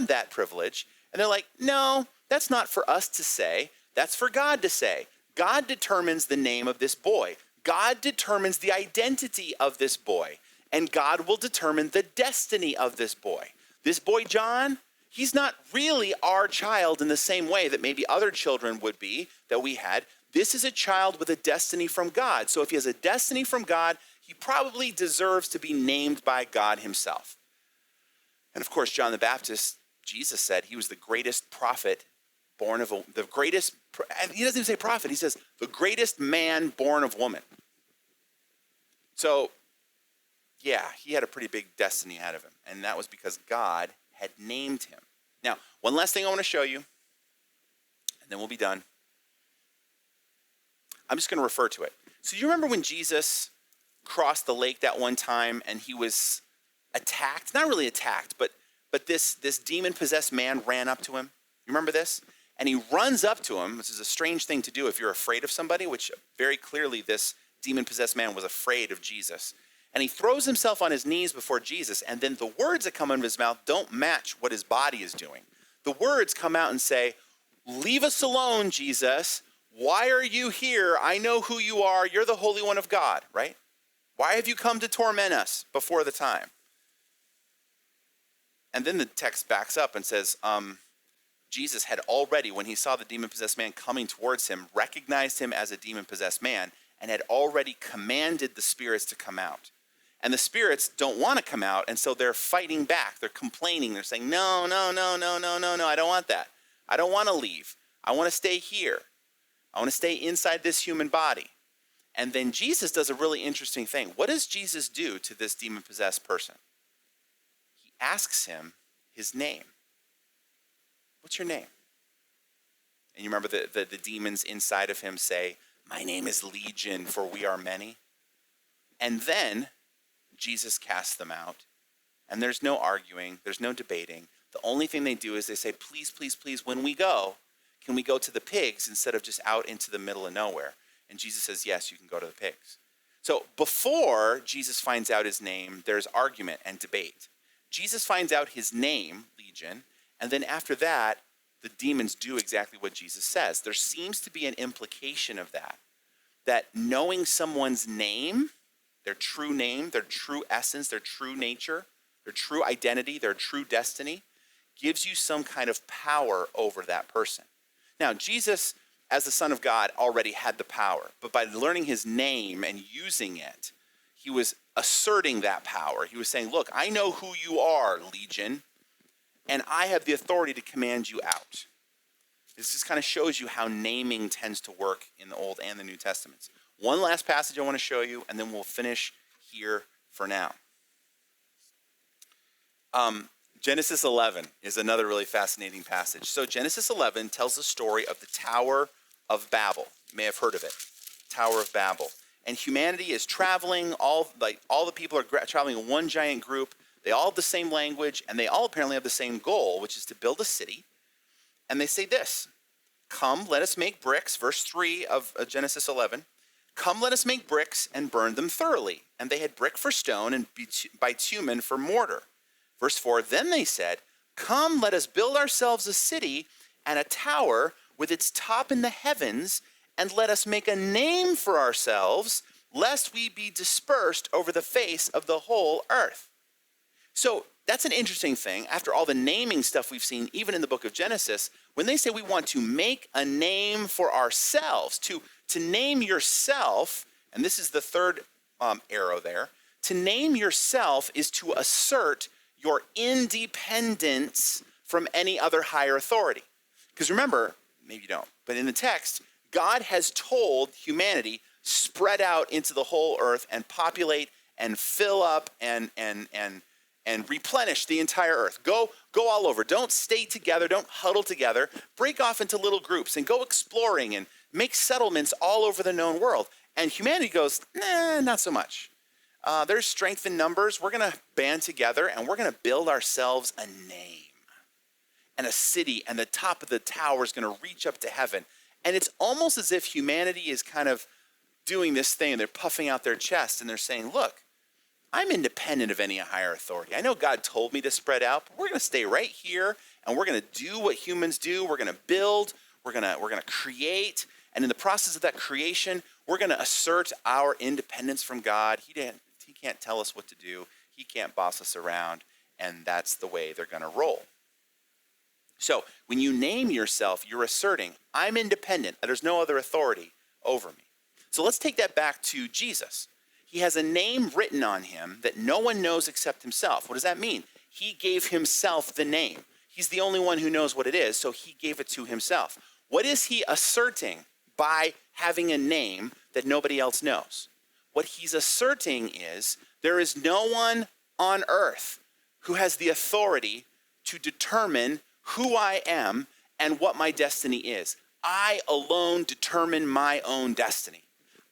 that privilege. And they're like, no, that's not for us to say. That's for God to say. God determines the name of this boy. God determines the identity of this boy. And God will determine the destiny of this boy. This boy, John, he's not really our child in the same way that maybe other children would be that we had. This is a child with a destiny from God. So if he has a destiny from God, he probably deserves to be named by God himself. And of course, John the Baptist, Jesus said he was the greatest prophet born of the greatest, and he doesn't even say prophet, he says the greatest man born of woman. So, yeah, he had a pretty big destiny ahead of him, and that was because God had named him. Now, one last thing I want to show you, and then we'll be done. I'm just going to refer to it. So you remember when Jesus crossed the lake that one time and he was attacked? Not really attacked, but this demon-possessed man ran up to him. You remember this? And he runs up to him. This is a strange thing to do if you're afraid of somebody, which very clearly this demon-possessed man was afraid of Jesus. And he throws himself on his knees before Jesus, and then the words that come out of his mouth don't match what his body is doing. The words come out and say, "Leave us alone, Jesus. Why are you here? I know who you are. You're the Holy One of God," right? Why have you come to torment us before the time? And then the text backs up and says, Jesus had already, when he saw the demon-possessed man coming towards him, recognized him as a demon-possessed man and had already commanded the spirits to come out. And the spirits don't want to come out, and so they're fighting back. They're complaining. They're saying, no, I don't want that. I don't want to leave. I want to stay here. I want to stay inside this human body. And then Jesus does a really interesting thing. What does Jesus do to this demon-possessed person? He asks him his name. What's your name? And you remember the demons inside of him say, "My name is Legion, for we are many." And then Jesus casts them out. And there's no arguing. There's no debating. The only thing they do is they say, "Please, please, please, when we go, can we go to the pigs instead of just out into the middle of nowhere?" And Jesus says, "Yes, you can go to the pigs." So before Jesus finds out his name, there's argument and debate. Jesus finds out his name, Legion, and then after that, the demons do exactly what Jesus says. There seems to be an implication of that knowing someone's name, their true essence, their true nature, their true identity, their true destiny, gives you some kind of power over that person. Now, Jesus, as the Son of God, already had the power, but by learning his name and using it, he was asserting that power. He was saying, "Look, I know who you are, Legion, and I have the authority to command you out." This just kind of shows you how naming tends to work in the Old and the New Testaments. One last passage I want to show you, and then we'll finish here for now. Genesis 11 is another really fascinating passage. So Genesis 11 tells the story of the Tower of Babel. You may have heard of it, Tower of Babel. And humanity is traveling, all the people are traveling in one giant group. They all have the same language, and they all apparently have the same goal, which is to build a city. And they say this, "Come, let us make bricks," verse 3 of Genesis 11. "Come, let us make bricks and burn them thoroughly." And they had brick for stone and bitumen for mortar. Verse 4, "Then they said, 'Come, let us build ourselves a city and a tower with its top in the heavens, and let us make a name for ourselves, lest we be dispersed over the face of the whole earth.'" So that's an interesting thing. After all the naming stuff we've seen, even in the book of Genesis, when they say we want to make a name for ourselves, to name yourself, and this is the third arrow there, to name yourself is to assert your independence from any other higher authority. Because remember, maybe you don't, but in the text, God has told humanity, spread out into the whole earth and populate and fill up and replenish the entire earth. Go all over. Don't stay together. Don't huddle together. Break off into little groups and go exploring and make settlements all over the known world. And humanity goes, nah, not so much. There's strength in numbers. We're going to band together and we're going to build ourselves a name and a city, and the top of the tower is going to reach up to heaven. And it's almost as if humanity is kind of doing this thing. They're puffing out their chest and they're saying, look, I'm independent of any higher authority. I know God told me to spread out, but we're going to stay right here and we're going to do what humans do. We're going to build, we're going to create, and in the process of that creation, we're going to assert our independence from God. He can't tell us what to do. He can't boss us around, and that's the way they're going to roll. So when you name yourself, you're asserting, I'm independent. There's no other authority over me. So let's take that back to Jesus. He has a name written on him that no one knows except himself. What does that mean? He gave himself the name. He's the only one who knows what it is, so he gave it to himself. What is he asserting by having a name that nobody else knows? What he's asserting is there is no one on earth who has the authority to determine who I am and what my destiny is. I alone determine my own destiny.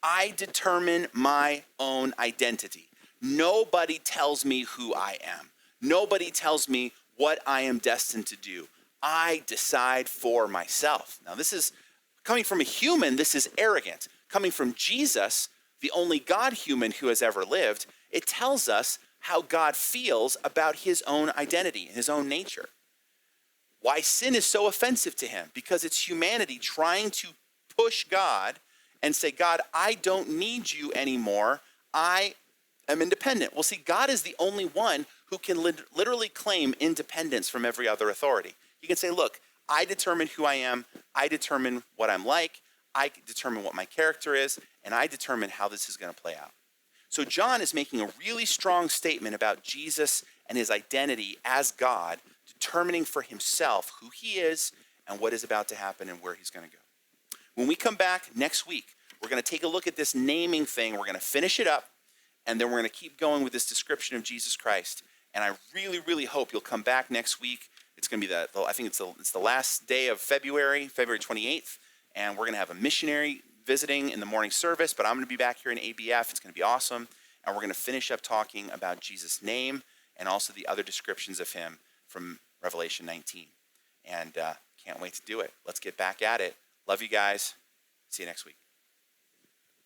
I determine my own identity. Nobody tells me who I am. Nobody tells me what I am destined to do. I decide for myself. Now, this is coming from a human, this is arrogant. Coming from Jesus, the only God human who has ever lived, it tells us how God feels about his own identity, his own nature. Why sin is so offensive to him? Because it's humanity trying to push God and say, God, I don't need you anymore. I am independent. Well, see, God is the only one who can literally claim independence from every other authority. He can say, look, I determine who I am. I determine what I'm like. I determine what my character is. And I determine how this is going to play out. So John is making a really strong statement about Jesus and his identity as God, determining for himself who he is and what is about to happen and where he's going to go. When we come back next week, we're going to take a look at this naming thing. We're going to finish it up, and then we're going to keep going with this description of Jesus Christ. And I really, really hope you'll come back next week. It's going to be I think it's the last day of February 28th, and we're going to have a missionary visiting in the morning service, but I'm going to be back here in ABF. It's going to be awesome, and we're going to finish up talking about Jesus' name and also the other descriptions of him from Revelation 19. And can't wait to do it. Let's get back at it. Love you guys. See you next week.